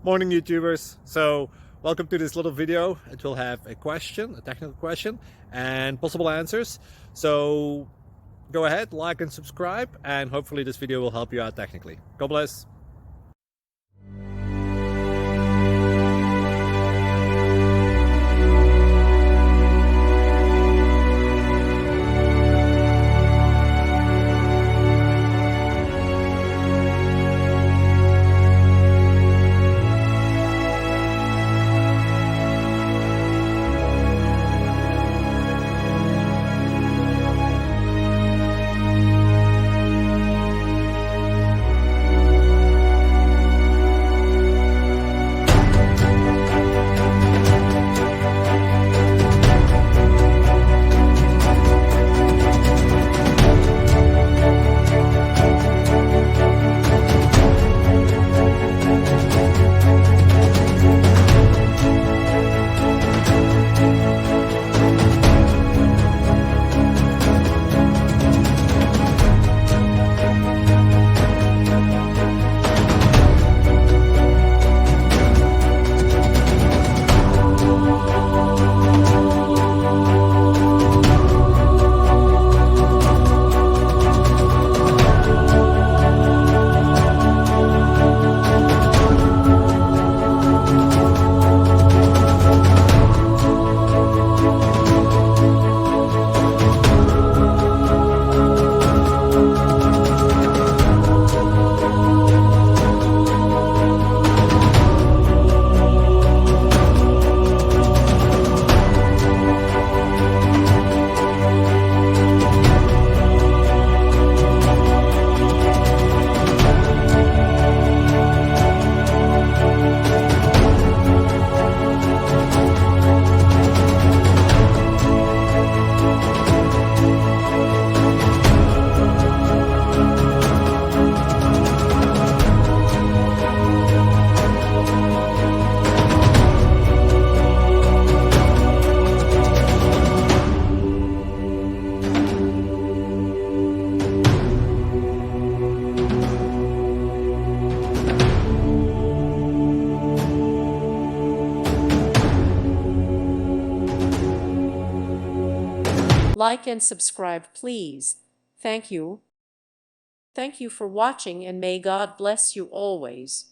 Morning, YouTubers. So welcome to this little video. It will have a question, a technical question, and possible answers. So go ahead, like and subscribe, and hopefully this video will help you out technically. God bless. Like and subscribe, please. Thank you. Thank you for watching, and may God bless you always.